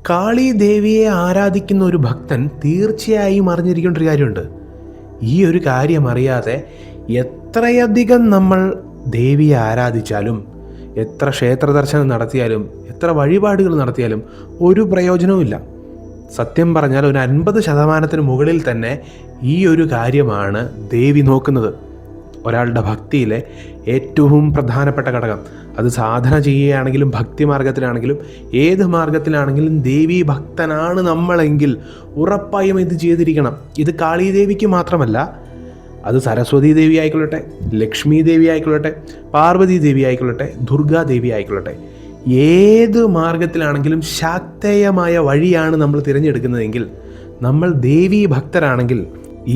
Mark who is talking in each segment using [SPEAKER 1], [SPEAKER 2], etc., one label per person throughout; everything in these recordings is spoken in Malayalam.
[SPEAKER 1] കാളി ദേവിയെ ആരാധിക്കുന്ന ഒരു ഭക്തൻ തീർച്ചയായും അറിഞ്ഞിരിക്കേണ്ട ഒരു കാര്യമുണ്ട്. ഈ ഒരു കാര്യം അറിയാതെ എത്രയധികം നമ്മൾ ദേവിയെ ആരാധിച്ചാലും, എത്ര ക്ഷേത്ര ദർശനം നടത്തിയാലും, എത്ര വഴിപാടുകൾ നടത്തിയാലും ഒരു പ്രയോജനവുമില്ല. സത്യം പറഞ്ഞാൽ ഒരു 50% മുകളിൽ തന്നെ ഈ ഒരു കാര്യമാണ് ദേവി നോക്കുന്നത്. ഒരാളുടെ ഭക്തിയിലെ ഏറ്റവും പ്രധാനപ്പെട്ട ഘടകം. അത് സാധന ചെയ്യുകയാണെങ്കിലും ഭക്തി മാർഗത്തിലാണെങ്കിലും ഏത് മാർഗത്തിലാണെങ്കിലും ദേവി ഭക്തനാണ് നമ്മളെങ്കിൽ ഉറപ്പായും ഇത് ചെയ്തിരിക്കണം. ഇത് കാളീദേവിക്ക് മാത്രമല്ല, അത് സരസ്വതി ദേവി ആയിക്കൊള്ളട്ടെ, ലക്ഷ്മി ദേവി ആയിക്കൊള്ളട്ടെ, പാർവതി ദേവി ആയിക്കൊള്ളട്ടെ, ദുർഗാദേവി ആയിക്കൊള്ളട്ടെ, ഏത് മാർഗത്തിലാണെങ്കിലും ശാക്തേയമായ വഴിയാണ് നമ്മൾ തിരഞ്ഞെടുക്കുന്നതെങ്കിൽ, നമ്മൾ ദേവി ഭക്തരാണെങ്കിൽ,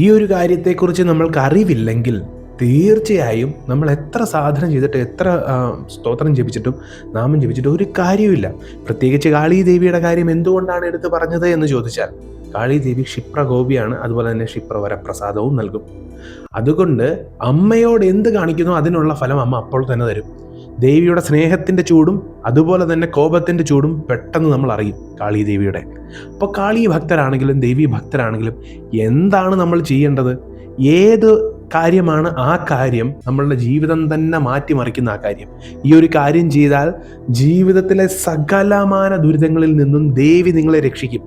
[SPEAKER 1] ഈ ഒരു കാര്യത്തെക്കുറിച്ച് നമ്മൾക്ക് അറിവില്ലെങ്കിൽ തീർച്ചയായും നമ്മൾ എത്ര സാധനം ചെയ്തിട്ട്, എത്ര സ്തോത്രം ജപിച്ചിട്ടും നാമം ജപിച്ചിട്ടും ഒരു കാര്യമില്ല. പ്രത്യേകിച്ച് കാളീദേവിയുടെ കാര്യം എന്തുകൊണ്ടാണ് എടുത്ത് പറഞ്ഞത് എന്ന് ചോദിച്ചാൽ, കാളീദേവി ക്ഷിപ്രഗോപിയാണ്, അതുപോലെ തന്നെ ക്ഷിപ്രവരപ്രസാദവും നൽകും. അതുകൊണ്ട് അമ്മയോട് എന്ത് കാണിക്കുന്നോ അതിനുള്ള ഫലം അമ്മ അപ്പോൾ തന്നെ തരും. ദേവിയുടെ സ്നേഹത്തിൻ്റെ ചൂടും അതുപോലെ തന്നെ കോപത്തിൻ്റെ ചൂടും പെട്ടെന്ന് നമ്മൾ അറിയും കാളീദേവിയുടെ. അപ്പോൾ കാളി ഭക്തരാണെങ്കിലും ദേവി ഭക്തരാണെങ്കിലും എന്താണ് നമ്മൾ ചെയ്യേണ്ടത്? ഏത് കാര്യമാണ് ആ കാര്യം നമ്മളുടെ ജീവിതം തന്നെ മാറ്റിമറിക്കുന്ന ആ കാര്യം. ഈ ഒരു കാര്യം ചെയ്താൽ ജീവിതത്തിലെ സകലമാന ദുരിതങ്ങളിൽ നിന്നും ദേവി നിങ്ങളെ രക്ഷിക്കും.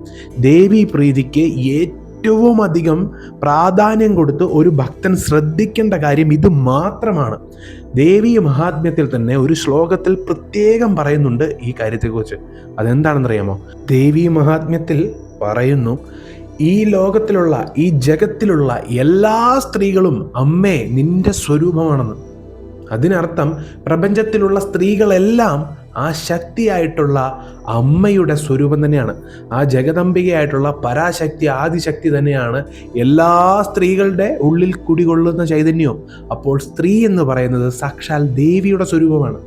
[SPEAKER 1] ദേവി പ്രീതിക്ക് ഏറ്റവും അധികം പ്രാധാന്യം കൊടുത്ത് ഒരു ഭക്തൻ ശ്രദ്ധിക്കേണ്ട കാര്യം ഇത് മാത്രമാണ്. ദേവി മഹാത്മ്യത്തിൽ തന്നെ ഒരു ശ്ലോകത്തിൽ പ്രത്യേകം പറയുന്നുണ്ട് ഈ കാര്യത്തെക്കുറിച്ച്. അതെന്താണെന്നറിയാമോ? ദേവി മഹാത്മ്യത്തിൽ പറയുന്നു, ഈ ലോകത്തിലുള്ള, ഈ ജഗത്തിലുള്ള എല്ലാ സ്ത്രീകളും അമ്മേ നിന്റെ സ്വരൂപമാണെന്ന്. അതിനർത്ഥം പ്രപഞ്ചത്തിലുള്ള സ്ത്രീകളെല്ലാം ആ ശക്തിയായിട്ടുള്ള അമ്മയുടെ സ്വരൂപം തന്നെയാണ്. ആ ജഗദംബികയായിട്ടുള്ള പരാശക്തി, ആദിശക്തി തന്നെയാണ് എല്ലാ സ്ത്രീകളുടെ ഉള്ളിൽ കുടികൊള്ളുന്ന ചൈതന്യവും. അപ്പോൾ സ്ത്രീ എന്ന് പറയുന്നത് സാക്ഷാൽ ദേവിയുടെ സ്വരൂപമാണ്.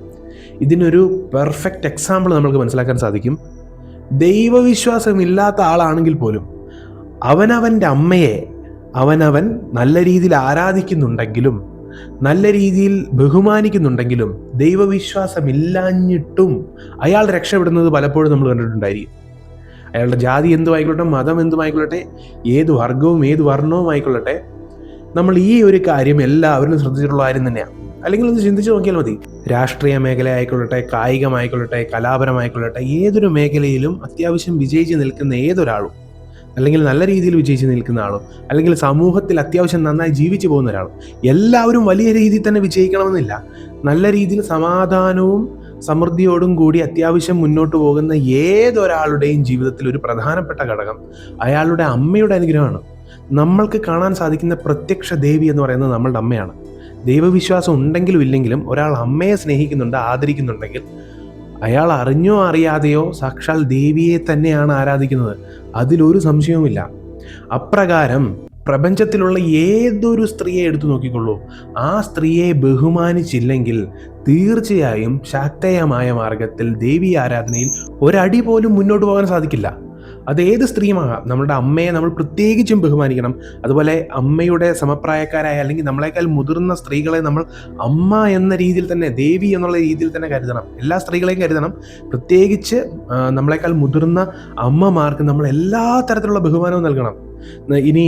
[SPEAKER 1] ഇതിനൊരു പെർഫെക്റ്റ് എക്സാമ്പിൾ നമുക്ക് മനസ്സിലാക്കാൻ സാധിക്കും. ദൈവവിശ്വാസമില്ലാത്ത ആളാണെങ്കിൽ പോലും അവനവൻ്റെ അമ്മയെ അവനവൻ നല്ല രീതിയിൽ ആരാധിക്കുന്നുണ്ടെങ്കിലും, നല്ല രീതിയിൽ ബഹുമാനിക്കുന്നുണ്ടെങ്കിലും, ദൈവവിശ്വാസമില്ലാഞ്ഞിട്ടും അയാൾ രക്ഷപ്പെടുന്നത് പലപ്പോഴും നമ്മൾ കണ്ടിട്ടുണ്ടായിരിക്കും. അയാളുടെ ജാതി എന്തുമായിക്കൊള്ളട്ടെ, മതം എന്തുമായിക്കൊള്ളട്ടെ, ഏത് വർഗവും ഏത് വർണ്ണവും ആയിക്കൊള്ളട്ടെ, നമ്മൾ ഈ ഒരു കാര്യം എല്ലാവരും ശ്രദ്ധിച്ചിട്ടുള്ള കാര്യം തന്നെയാണ്. അല്ലെങ്കിൽ ഒന്ന് ചിന്തിച്ച് നോക്കിയാൽ മതി. രാഷ്ട്രീയ മേഖല ആയിക്കൊള്ളട്ടെ, കായികമായിക്കൊള്ളട്ടെ, കലാപരമായിക്കൊള്ളട്ടെ, ഏതൊരു മേഖലയിലും അത്യാവശ്യം വിജയിച്ച് നിൽക്കുന്ന ഏതൊരാളും, അല്ലെങ്കിൽ നല്ല രീതിയിൽ വിജയിച്ച് നിൽക്കുന്ന ആളും, അല്ലെങ്കിൽ സമൂഹത്തിൽ അത്യാവശ്യം നന്നായി ജീവിച്ചു പോകുന്ന ഒരാളും, എല്ലാവരും വലിയ രീതിയിൽ തന്നെ വിജയിക്കണമെന്നില്ല. നല്ല രീതിയിൽ സമാധാനവും സമൃദ്ധിയോടും കൂടി അത്യാവശ്യം മുന്നോട്ട് പോകുന്ന ഏതൊരാളുടെയും ജീവിതത്തിൽ ഒരു പ്രധാനപ്പെട്ട ഘടകം അയാളുടെ അമ്മയുടെ അനുഗ്രഹമാണ്. നമ്മൾക്ക് കാണാൻ സാധിക്കുന്ന പ്രത്യക്ഷ ദേവി എന്ന് പറയുന്നത് നമ്മളുടെ അമ്മയാണ്. ദൈവവിശ്വാസം ഉണ്ടെങ്കിലും ഇല്ലെങ്കിലും ഒരാൾ അമ്മയെ സ്നേഹിക്കുന്നുണ്ട്, ആദരിക്കുന്നുണ്ടെങ്കിൽ അയാൾ അറിഞ്ഞോ അറിയാതെയോ സാക്ഷാൽ ദേവിയെ തന്നെയാണ് ആരാധിക്കുന്നത്. അതിലൊരു സംശയവുമില്ല. അപ്രകാരം പ്രപഞ്ചത്തിലുള്ള ഏതൊരു സ്ത്രീയെ എടുത്തു നോക്കിക്കൊള്ളൂ, ആ സ്ത്രീയെ ബഹുമാനിച്ചില്ലെങ്കിൽ തീർച്ചയായും ശാക്തേയമായ മാർഗത്തിൽ ദേവി ആരാധനയിൽ ഒരടി പോലും മുന്നോട്ട് പോകാൻ സാധിക്കില്ല. അത് ഏത് സ്ത്രീയുമാകാം. നമ്മുടെ അമ്മയെ നമ്മൾ പ്രത്യേകിച്ചും ബഹുമാനിക്കണം. അതുപോലെ അമ്മയുടെ സമപ്രായക്കാരായ അല്ലെങ്കിൽ നമ്മളെക്കാൾ മുതിർന്ന സ്ത്രീകളെ നമ്മൾ അമ്മ എന്ന രീതിയിൽ തന്നെ, ദേവി എന്നുള്ള രീതിയിൽ തന്നെ കരുതണം. എല്ലാ സ്ത്രീകളെയും കരുതണം. പ്രത്യേകിച്ച് നമ്മളെക്കാൾ മുതിർന്ന അമ്മമാർക്ക് നമ്മൾ എല്ലാ തരത്തിലുള്ള ബഹുമാനവും നൽകണം. ഇനി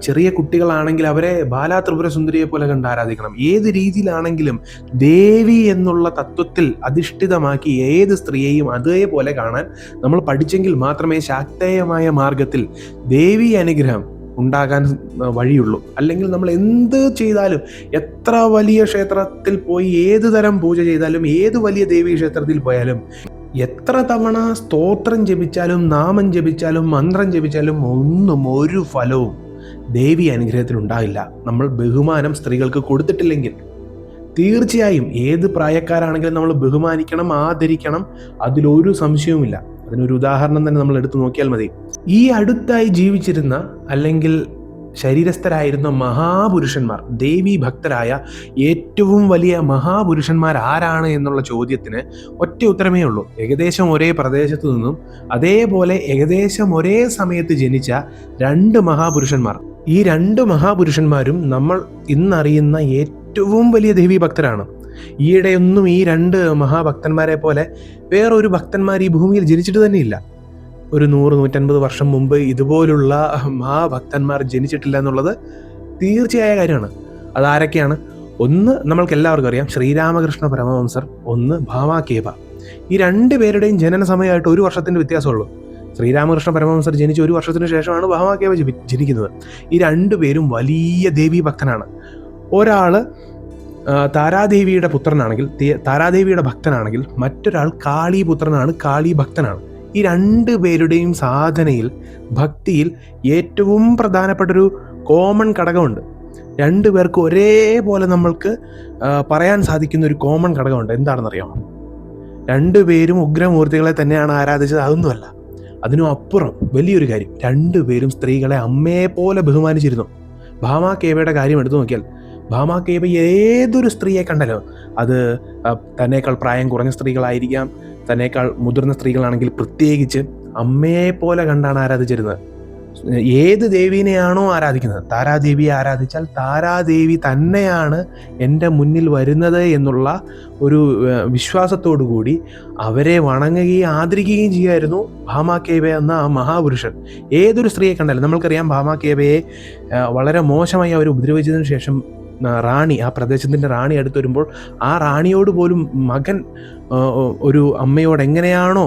[SPEAKER 1] ചെറിയ കുട്ടികളാണെങ്കിൽ അവരെ ബാലാ ത്രിപുര സുന്ദരിയെ പോലെ കണ്ട് ആരാധിക്കണം. ഏത് രീതിയിലാണെങ്കിലും ദേവി എന്നുള്ള തത്വത്തിൽ അധിഷ്ഠിതമാക്കി ഏത് സ്ത്രീയെയും അതേപോലെ കാണാൻ നമ്മൾ പഠിച്ചെങ്കിൽ മാത്രമേ ശാക്തേയമായ മാർഗത്തിൽ ദേവി അനുഗ്രഹം ഉണ്ടാകാൻ വഴിയുള്ളൂ. അല്ലെങ്കിൽ നമ്മൾ എന്ത് ചെയ്താലും, എത്ര വലിയ ക്ഷേത്രത്തിൽ പോയി ഏത് തരം പൂജ ചെയ്താലും, ഏത് വലിയ ദേവീ ക്ഷേത്രത്തിൽ പോയാലും, എത്ര തവണ സ്തോത്രം ജപിച്ചാലും നാമം ജപിച്ചാലും മന്ത്രം ജപിച്ചാലും ഒന്നും ഒരു ഫലവും ദേവി അനുഗ്രഹത്തിൽ ഉണ്ടാവില്ല. നമ്മൾ ബഹുമാനം സ്ത്രീകൾക്ക് കൊടുത്തിട്ടില്ലെങ്കിൽ. തീർച്ചയായും ഏത് പ്രായക്കാരാണെങ്കിലും നമ്മൾ ബഹുമാനിക്കണം, ആദരിക്കണം. അതിലൊരു സംശയവുമില്ല. അതിനൊരു ഉദാഹരണം തന്നെ നമ്മൾ എടുത്തു നോക്കിയാൽ മതി. ഈ അടുത്തായി ജീവിച്ചിരുന്ന അല്ലെങ്കിൽ ശരീരസ്ഥരായിരുന്ന മഹാപുരുഷന്മാർ, ദേവി ഭക്തരായ ഏറ്റവും വലിയ മഹാപുരുഷന്മാർ ആരാണ് എന്നുള്ള ചോദ്യത്തിന് ഒറ്റ ഉത്തരമേ ഉള്ളൂ. ഏകദേശം ഒരേ പ്രദേശത്തു നിന്നും അതേപോലെ ഏകദേശം ഒരേ സമയത്ത് ജനിച്ച 2 മഹാപുരുഷന്മാർ. ഈ 2 മഹാപുരുഷന്മാരും നമ്മൾ ഇന്നറിയുന്ന ഏറ്റവും വലിയ ദേവി ഭക്തരാണ്. ഈയിടെയൊന്നും ഈ 2 മഹാഭക്തന്മാരെ പോലെ വേറൊരു ഭക്തന്മാർ ഈ ഭൂമിയിൽ ജനിച്ചിട്ട് തന്നെയില്ല. ഒരു 100-150 വർഷം മുമ്പ് ഇതുപോലുള്ള മഹാഭക്തന്മാർ ജനിച്ചിട്ടില്ല എന്നുള്ളത് തീർച്ചയായ കാര്യമാണ്. അതാരൊക്കെയാണ്? ഒന്ന് നമ്മൾക്ക് എല്ലാവർക്കും അറിയാം, ശ്രീരാമകൃഷ്ണ പരമഹംസർ, ഒന്ന് ഭാമാ കേബ. ഈ 2 പേരുടെയും ജനന സമയമായിട്ട് 1 വർഷത്തിൻ്റെ വ്യത്യാസമുള്ളൂ. ശ്രീരാമകൃഷ്ണ പരമഹംസർ ജനിച്ച് 1 വർഷത്തിന് ശേഷമാണ് ഭാമാ കേബ ജനിക്കുന്നത്. ഈ 2 പേരും വലിയ ദേവീ ഭക്തനാണ്. ഒരാൾ താരാദേവിയുടെ പുത്രനാണെങ്കിൽ, താരാദേവിയുടെ ഭക്തനാണെങ്കിൽ, മറ്റൊരാൾ കാളീപുത്രനാണ്, കാളീ ഭക്തനാണ്. ഈ 2 പേരുടെയും സാധനയിൽ, ഭക്തിയിൽ ഏറ്റവും പ്രധാനപ്പെട്ടൊരു കോമൺ ഘടകമുണ്ട്. 2 പേർക്ക് ഒരേപോലെ നമ്മൾക്ക് പറയാൻ സാധിക്കുന്ന ഒരു കോമൺ ഘടകമുണ്ട്. എന്താണെന്നറിയാമോ? 2 പേരും ഉഗ്രമൂർത്തികളെ തന്നെയാണ് ആരാധിച്ചത്. അതൊന്നുമല്ല, അതിനും അപ്പുറം വലിയൊരു കാര്യം, 2 പേരും സ്ത്രീകളെ അമ്മയെ പോലെ ബഹുമാനിച്ചിരുന്നു. ഭാമാ കേബയുടെ കാര്യം എടുത്തു നോക്കിയാൽ, ഭാമാ കേബ ഏതൊരു സ്ത്രീയെ കണ്ടാലോ, അത് തന്നേക്കാൾ പ്രായം കുറഞ്ഞ സ്ത്രീകളായിരിക്കാം, തന്നേക്കാൾ മുതിർന്ന സ്ത്രീകളാണെങ്കിൽ പ്രത്യേകിച്ച് അമ്മയെ പോലെ കണ്ടാണ് ആരാധിച്ചിരുന്നത്. ഏത് ദേവീനെയാണോ ആരാധിക്കുന്നത്, താരാദേവിയെ ആരാധിച്ചാൽ താരാദേവി തന്നെയാണ് എൻ്റെ മുന്നിൽ വരുന്നത് എന്നുള്ള ഒരു വിശ്വാസത്തോടു കൂടി അവരെ വണങ്ങുകയും ആദരിക്കുകയും ചെയ്യുമായിരുന്നു ഭാമാ കേബ എന്ന ആ മഹാപുരുഷൻ. ഏതൊരു സ്ത്രീയെ കണ്ടാലും, നമ്മൾക്കറിയാം ഭാമാ കേബയെ വളരെ മോശമായി അവർ ഉപദ്രവിച്ചതിന് ശേഷം റാണി, ആ പ്രദേശത്തിൻ്റെ റാണി അടുത്ത് വരുമ്പോൾ ആ റാണിയോട് പോലും മകൻ ഒരു അമ്മയോട് എങ്ങനെയാണോ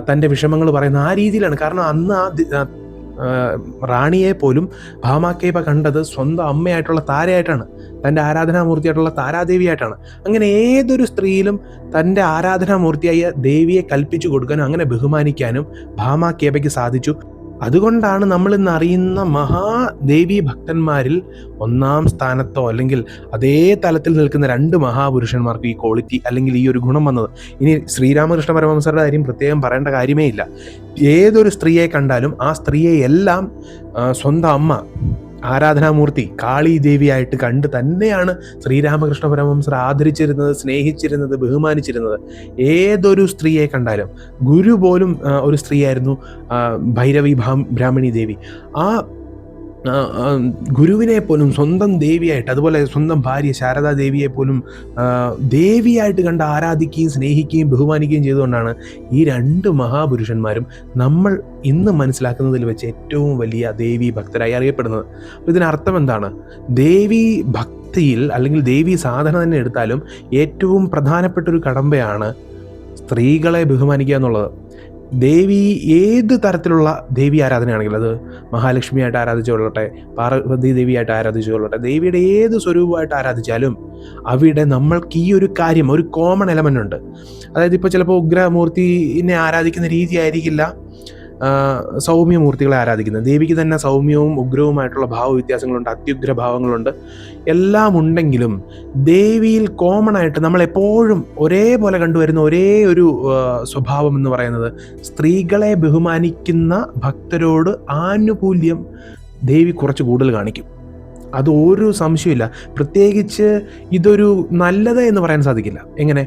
[SPEAKER 1] തൻ്റെ വിഷമങ്ങൾ പറയുന്നത്, ആ രീതിയിലാണ്. കാരണം അന്ന് ആ റാണിയെ പോലും ഭാമാ കേബ കണ്ടത് സ്വന്തം അമ്മയായിട്ടുള്ള താരയായിട്ടാണ്, തൻ്റെ ആരാധനാമൂർത്തിയായിട്ടുള്ള താരാദേവിയായിട്ടാണ്. അങ്ങനെ ഏതൊരു സ്ത്രീയിലും തൻ്റെ ആരാധനാമൂർത്തിയായ ദേവിയെ കൽപ്പിച്ചു കൊടുക്കാനും അങ്ങനെ ബഹുമാനിക്കാനും ഭാമാ കേബയ്ക്ക് സാധിച്ചു. അതുകൊണ്ടാണ് നമ്മൾ ഇന്ന് അറിയുന്ന മഹാദേവീ ഭക്തന്മാരിൽ 1-ാം സ്ഥാനത്തോ അല്ലെങ്കിൽ അതേ തലത്തിൽ നിൽക്കുന്ന 2 മഹാപുരുഷന്മാർക്ക് ഈ ക്വാളിറ്റി അല്ലെങ്കിൽ ഈ ഒരു ഗുണം വന്നത്. ഇനി ശ്രീരാമകൃഷ്ണ പരമഹംസരുടെ കാര്യം പ്രത്യേകം പറയേണ്ട കാര്യമേ ഇല്ല. ഏതൊരു സ്ത്രീയെ കണ്ടാലും ആ സ്ത്രീയെ എല്ലാം സ്വന്തം അമ്മ, ആരാധനാമൂർത്തി, കാളീ ദേവിയായിട്ട് കണ്ട് തന്നെയാണ് ശ്രീരാമകൃഷ്ണ പരമഹംസർ ആദരിച്ചിരുന്നത്, സ്നേഹിച്ചിരുന്നത്, ബഹുമാനിച്ചിരുന്നത്. ഏതൊരു സ്ത്രീയെ കണ്ടാലും, ഗുരു പോലും ഒരു സ്ത്രീയായിരുന്നു, ഭൈരവി ബ്രാഹ്മണി ദേവി. ആ ഗുരുവിനെ പോലും സ്വന്തം ദേവിയായിട്ട്, അതുപോലെ സ്വന്തം ഭാര്യ ശാരദാ ദേവിയെ പോലും ദേവിയായിട്ട് കണ്ട് ആരാധിക്കുകയും സ്നേഹിക്കുകയും ബഹുമാനിക്കുകയും ചെയ്തുകൊണ്ടാണ് ഈ 2 മഹാപുരുഷന്മാരും നമ്മൾ ഇന്ന് മനസ്സിലാക്കുന്നതിൽ വെച്ച് ഏറ്റവും വലിയ ദേവീ ഭക്തരായി അറിയപ്പെടുന്നത്. അപ്പോൾ ഇതിനർത്ഥം എന്താണ്? ദേവീ ഭക്തിയിൽ അല്ലെങ്കിൽ ദേവീ സാധന തന്നെ എടുത്താലും ഏറ്റവും പ്രധാനപ്പെട്ടൊരു കടമ്പയാണ് സ്ത്രീകളെ ബഹുമാനിക്കുക എന്നുള്ളത്. ദേവി ഏത് തരത്തിലുള്ള ദേവി ആരാധനയാണെങ്കിലും, അത് മഹാലക്ഷ്മിയായിട്ട് ആരാധിച്ചുകൊള്ളട്ടെ, പാർവതി ദേവിയായിട്ട് ആരാധിച്ചുകൊള്ളട്ടെ, ദേവിയുടെ ഏത് സ്വരൂപമായിട്ട് ആരാധിച്ചാലും അവിടെ നമ്മൾക്ക് ഈ ഒരു കാര്യം, ഒരു കോമൺ എലമെൻ്റ് ഉണ്ട്. അതായത് ഇപ്പോൾ ചിലപ്പോൾ ഉഗ്രമൂർത്തിനെ ആരാധിക്കുന്ന രീതി ആയിരിക്കില്ല സൗമ്യമൂർത്തികളെ ആരാധിക്കുന്നത്. ദേവിക്ക് തന്നെ സൗമ്യവും ഉഗ്രവുമായിട്ടുള്ള ഭാവവ്യത്യാസങ്ങളുണ്ട്, അത്യുഗ്ര ഭാവങ്ങളുണ്ട്. എല്ലാം ഉണ്ടെങ്കിലും ദേവിയിൽ കോമൺ ആയിട്ട് നമ്മൾ എപ്പോഴും ഒരേപോലെ കണ്ടുവരുന്ന ഒരേ ഒരു സ്വഭാവം എന്ന് പറയുന്നത്, സ്ത്രീകളെ ബഹുമാനിക്കുന്ന ഭക്തരോട് ആനുകൂല്യം ദേവി കുറച്ച് കൂടുതൽ കാണിക്കും. അതൊരു സംശയമില്ല. പ്രത്യേകിച്ച് ഇതൊരു നല്ലത് എന്ന് പറയാൻ സാധിക്കില്ല. എങ്ങനെ?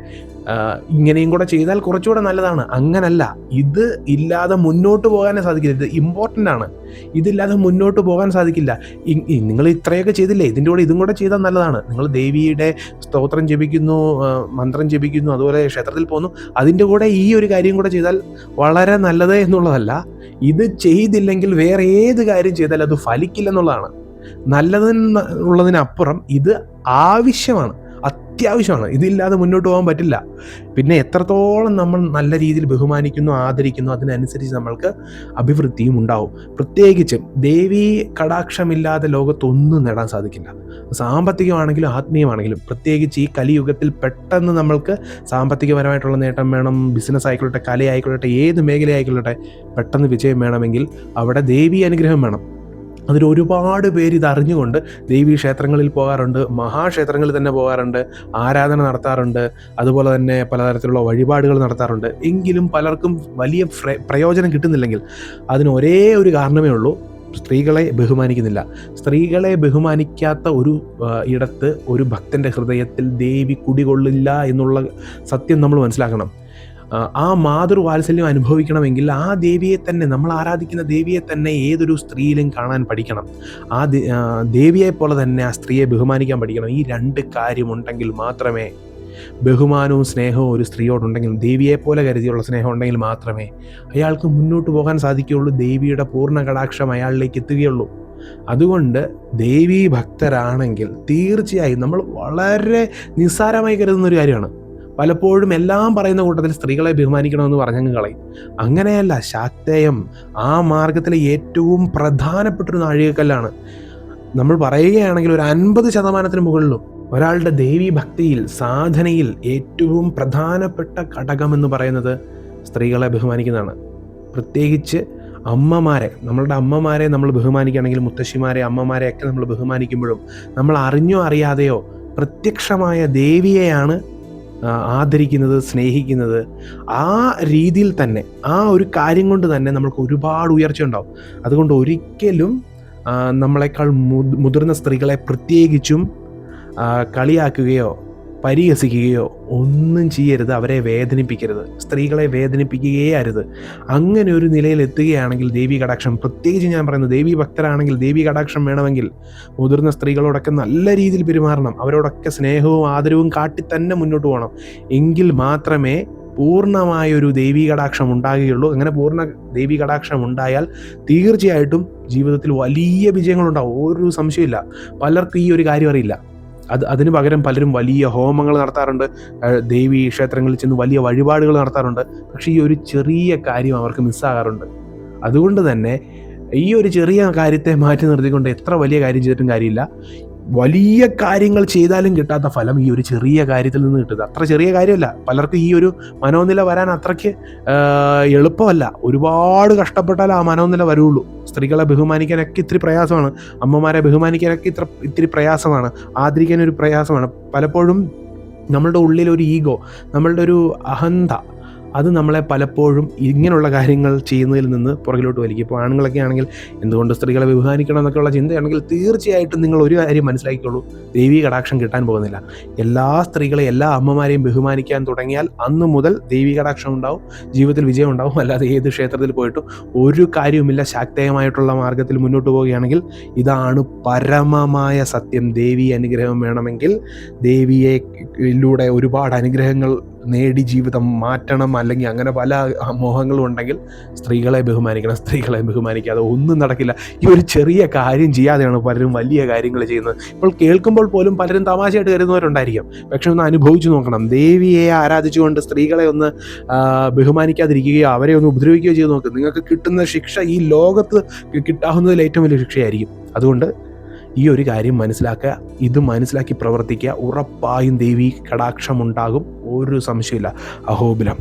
[SPEAKER 1] ഇങ്ങനെയും കൂടെ ചെയ്താൽ കുറച്ചുകൂടെ നല്ലതാണ്, അങ്ങനല്ല. ഇത് ഇല്ലാതെ മുന്നോട്ട് പോകാനേ സാധിക്കില്ല. ഇത് ഇമ്പോർട്ടൻ്റ് ആണ്. ഇതില്ലാതെ മുന്നോട്ട് പോകാൻ സാധിക്കില്ല. നിങ്ങൾ ഇത്രയൊക്കെ ചെയ്തില്ലേ, ഇതിൻ്റെ കൂടെ ഇതും കൂടെ ചെയ്താൽ നല്ലതാണ്. നിങ്ങൾ ദേവിയുടെ സ്തോത്രം ജപിക്കുന്നു, മന്ത്രം ജപിക്കുന്നു, അതുപോലെ ക്ഷേത്രത്തിൽ പോകുന്നു, അതിൻ്റെ കൂടെ ഈ ഒരു കാര്യം കൂടെ ചെയ്താൽ വളരെ നല്ലത് എന്നുള്ളതല്ല. ഇത് ചെയ്തില്ലെങ്കിൽ വേറെ ഏത് കാര്യം ചെയ്താൽ അത് ഫലിക്കില്ലെന്നുള്ളതാണ്. നല്ലതെന്നുള്ളതിനപ്പുറം ഇത് ആവശ്യമാണ്, അത്യാവശ്യമാണ്. ഇതില്ലാതെ മുന്നോട്ട് പോകാൻ പറ്റില്ല. പിന്നെ എത്രത്തോളം നമ്മൾ നല്ല രീതിയിൽ ബഹുമാനിക്കുന്നു, ആദരിക്കുന്നു, അതിനനുസരിച്ച് നമ്മൾക്ക് അഭിവൃദ്ധിയും ഉണ്ടാവും. പ്രത്യേകിച്ചും ദേവീ കടാക്ഷമില്ലാതെ ലോകത്തൊന്നും നേടാൻ സാധിക്കില്ല. സാമ്പത്തികമാണെങ്കിലും ആത്മീയമാണെങ്കിലും, പ്രത്യേകിച്ച് ഈ കലിയുഗത്തിൽ പെട്ടെന്ന് നമ്മൾക്ക് സാമ്പത്തികപരമായിട്ടുള്ള നേട്ടം വേണം, ബിസിനസ് ആയിക്കൊള്ളട്ടെ, കലയായിക്കൊള്ളട്ടെ, ഏത് മേഖലയായിക്കൊള്ളട്ടെ, പെട്ടെന്ന് വിജയം വേണമെങ്കിൽ അവിടെ ദേവീ അനുഗ്രഹം വേണം. അതിൽ ഒരുപാട് പേര് ഇതറിഞ്ഞുകൊണ്ട് ദേവീ ക്ഷേത്രങ്ങളിൽ പോകാറുണ്ട്, മഹാക്ഷേത്രങ്ങളിൽ തന്നെ പോകാറുണ്ട്, ആരാധന നടത്താറുണ്ട്, അതുപോലെ തന്നെ പലതരത്തിലുള്ള വഴിപാടുകൾ നടത്താറുണ്ട്. എങ്കിലും പലർക്കും വലിയ പ്രയോജനം കിട്ടുന്നില്ലെങ്കിൽ അതിന് ഒരേ ഒരു കാരണമേ ഉള്ളൂ: സ്ത്രീകളെ ബഹുമാനിക്കുന്നില്ല. സ്ത്രീകളെ ബഹുമാനിക്കാത്ത ഒരു ഇടത്ത് ഒരു ഭക്തൻ്റെ ഹൃദയത്തിൽ ദേവി കുടികൊള്ളില്ല എന്നുള്ള സത്യം നമ്മൾ മനസ്സിലാക്കണം. ആ മാതൃവാത്സല്യം അനുഭവിക്കണമെങ്കിൽ ആ ദേവിയെ തന്നെ, നമ്മൾ ആരാധിക്കുന്ന ദേവിയെ തന്നെ ഏതൊരു സ്ത്രീയിലും കാണാൻ പഠിക്കണം. ആ ദേവിയെ പോലെ തന്നെ ആ സ്ത്രീയെ ബഹുമാനിക്കാൻ പഠിക്കണം. ഈ 2 കാര്യമുണ്ടെങ്കിൽ മാത്രമേ ബഹുമാനവും സ്നേഹവും ഒരു സ്ത്രീയോടുണ്ടെങ്കിൽ, ദേവിയെപ്പോലെ കരുതിയുള്ള സ്നേഹം ഉണ്ടെങ്കിൽ മാത്രമേ അയാൾക്ക് മുന്നോട്ട് പോകാൻ സാധിക്കുകയുള്ളൂ. ദേവിയുടെ പൂർണ്ണ കടാക്ഷം അയാളിലേക്ക് എത്തുകയുള്ളൂ. അതുകൊണ്ട് ദേവീ ഭക്തരാണെങ്കിൽ തീർച്ചയായും നമ്മൾ വളരെ നിസ്സാരമായി കരുതുന്ന ഒരു കാര്യമാണ്. പലപ്പോഴും എല്ലാം പറയുന്ന കൂട്ടത്തിൽ സ്ത്രീകളെ ബഹുമാനിക്കണമെന്ന് പറഞ്ഞങ്ങ് കളയും. അങ്ങനെയല്ല. ശാക്തേയം ആ മാർഗത്തിലെ ഏറ്റവും പ്രധാനപ്പെട്ടൊരു നാഴികക്കല്ലാണ്. നമ്മൾ പറയുകയാണെങ്കിൽ ഒരു 50% മുകളിലും ഒരാളുടെ ദേവീ ഭക്തിയിൽ, സാധനയിൽ ഏറ്റവും പ്രധാനപ്പെട്ട ഘടകം എന്ന് പറയുന്നത് സ്ത്രീകളെ ബഹുമാനിക്കുന്നതാണ്. പ്രത്യേകിച്ച് അമ്മമാരെ, നമ്മളുടെ അമ്മമാരെ നമ്മൾ ബഹുമാനിക്കുകയാണെങ്കിൽ, മുത്തശ്ശിമാരെ, അമ്മമാരെ ഒക്കെ നമ്മൾ ബഹുമാനിക്കുമ്പോഴും നമ്മൾ അറിഞ്ഞോ അറിയാതെയോ പ്രത്യക്ഷമായ ദേവിയെയാണ് ആദരിക്കുന്നത്, സ്നേഹിക്കുന്നത്. ആ രീതിയിൽ തന്നെ, ആ ഒരു കാര്യം കൊണ്ട് തന്നെ നമ്മൾക്ക് ഒരുപാട് ഉയർച്ച ഉണ്ടാവും. അതുകൊണ്ട് ഒരിക്കലും നമ്മളെക്കാൾ മുതിർന്ന സ്ത്രീകളെ പ്രത്യേകിച്ചും കളിയാക്കുകയോ പരിഹസിക്കുകയോ ഒന്നും ചെയ്യരുത്. അവരെ വേദനിപ്പിക്കരുത്. സ്ത്രീകളെ വേദനിപ്പിക്കുകയേ അരുത്. അങ്ങനെ ഒരു നിലയിൽ എത്തുകയാണെങ്കിൽ ദേവീ കടാക്ഷം, പ്രത്യേകിച്ച് ഞാൻ പറയുന്നത് ദേവീ ഭക്തരാണെങ്കിൽ ദേവീ കടാക്ഷം വേണമെങ്കിൽ മുതിർന്ന സ്ത്രീകളോടൊക്കെ നല്ല രീതിയിൽ പെരുമാറണം. അവരോടൊക്കെ സ്നേഹവും ആദരവും കാട്ടി തന്നെ മുന്നോട്ട് പോകണം. എങ്കിൽ മാത്രമേ പൂർണ്ണമായൊരു ദേവീ കടാക്ഷം ഉണ്ടാകുകയുള്ളൂ. അങ്ങനെ പൂർണ്ണ ദേവീ കടാക്ഷം ഉണ്ടായാൽ തീർച്ചയായിട്ടും ജീവിതത്തിൽ വലിയ വിജയങ്ങളുണ്ടാവും. ഒരു സംശയമില്ല. പലർക്കും ഈ ഒരു കാര്യം അറിയില്ല. അതിന് പകരം പലരും വലിയ ഹോമങ്ങൾ നടത്താറുണ്ട്, ദേവീ ക്ഷേത്രങ്ങളിൽ ചെന്ന് വലിയ വഴിപാടുകൾ നടത്താറുണ്ട്. പക്ഷേ ഈ ഒരു ചെറിയ കാര്യം അവർക്ക് മിസ്സാകാറുണ്ട്. അതുകൊണ്ട് തന്നെ ഈ ഒരു ചെറിയ കാര്യത്തെ മാറ്റി നിർത്തിക്കൊണ്ട് എത്ര വലിയ കാര്യം ചെയ്തിട്ടും കാര്യമില്ല. വലിയ കാര്യങ്ങൾ ചെയ്താലും കിട്ടാത്ത ഫലം ഈ ഒരു ചെറിയ കാര്യത്തിൽ നിന്ന് കിട്ടുന്നത് അത്ര ചെറിയ കാര്യമല്ല. പലർക്കും ഈ ഒരു മനോനില വരാൻ അത്രയ്ക്ക് എളുപ്പമല്ല. ഒരുപാട് കഷ്ടപ്പെട്ടാൽ ആ മനോനില വരുള്ളൂ. സ്ത്രീകളെ ബഹുമാനിക്കാനൊക്കെ ഇത്തിരി പ്രയാസമാണ്. അമ്മമാരെ ബഹുമാനിക്കാനൊക്കെ ഇത്തിരി പ്രയാസമാണ്. ആദരിക്കാൻ ഒരു പ്രയാസമാണ്. പലപ്പോഴും നമ്മളുടെ ഉള്ളിലൊരു ഈഗോ, നമ്മളുടെ ഒരു അഹന്ത, അത് നമ്മളെ പലപ്പോഴും ഇങ്ങനെയുള്ള കാര്യങ്ങൾ ചെയ്യുന്നതിൽ നിന്ന് പുറകിലോട്ട് വലിക്കും. ഇപ്പോൾ ആണുങ്ങളൊക്കെ ആണെങ്കിൽ എന്തുകൊണ്ട് സ്ത്രീകളെ ബഹുമാനിക്കണം എന്നൊക്കെയുള്ള ചിന്തയാണെങ്കിൽ തീർച്ചയായിട്ടും നിങ്ങൾ ഒരു കാര്യം മനസ്സിലാക്കിക്കോളൂ, ദേവീ കടാക്ഷം കിട്ടാൻ പോകുന്നില്ല. എല്ലാ സ്ത്രീകളെയും, എല്ലാ അമ്മമാരെയും ബഹുമാനിക്കാൻ തുടങ്ങിയാൽ അന്ന് മുതൽ ദേവീ കടാക്ഷം ഉണ്ടാവും, ജീവിതത്തിൽ വിജയം ഉണ്ടാവും. അല്ലാതെ ഏത് ക്ഷേത്രത്തിൽ പോയിട്ടും ഒരു കാര്യവുമില്ല. ശാക്തേയമായിട്ടുള്ള മാർഗത്തിൽ മുന്നോട്ട് പോവുകയാണെങ്കിൽ ഇതാണ് പരമമായ സത്യം. ദേവീ അനുഗ്രഹം വേണമെങ്കിൽ, ദേവിയിലൂടെ ഒരുപാട് അനുഗ്രഹങ്ങൾ നേടി ജീവിതം മാറ്റണം, അല്ലെങ്കിൽ അങ്ങനെ പല മോഹങ്ങളും ഉണ്ടെങ്കിൽ സ്ത്രീകളെ ബഹുമാനിക്കണം. സ്ത്രീകളെ ബഹുമാനിക്കാതെ ഒന്നും നടക്കില്ല. ഈ ഒരു ചെറിയ കാര്യം ചെയ്യാതെയാണ് പലരും വലിയ കാര്യങ്ങൾ ചെയ്യുന്നത്. ഇപ്പോൾ കേൾക്കുമ്പോൾ പോലും പലരും തമാശയായിട്ട് കരുതുന്നവരുണ്ടായിരിക്കും. പക്ഷെ ഒന്ന് അനുഭവിച്ചു നോക്കണം. ദേവിയെ ആരാധിച്ചുകൊണ്ട് സ്ത്രീകളെ ഒന്ന് ബഹുമാനിക്കാതിരിക്കുകയോ അവരെ ഒന്ന് ഉപദ്രവിക്കുകയോ ചെയ്ത് നോക്കുക. നിങ്ങൾക്ക് കിട്ടുന്ന ശിക്ഷ ഈ ലോകത്ത് കിട്ടാവുന്നതിൽ ഏറ്റവും വലിയ ശിക്ഷയായിരിക്കും. അതുകൊണ്ട് ഈ ഒരു കാര്യം മനസ്സിലാക്കുക, ഇത് മനസ്സിലാക്കി പ്രവർത്തിക്കുക. ഉറപ്പായും ദേവീ കടാക്ഷം ഉണ്ടാകും, ഒരു സംശയമില്ല. അഹോബിലം.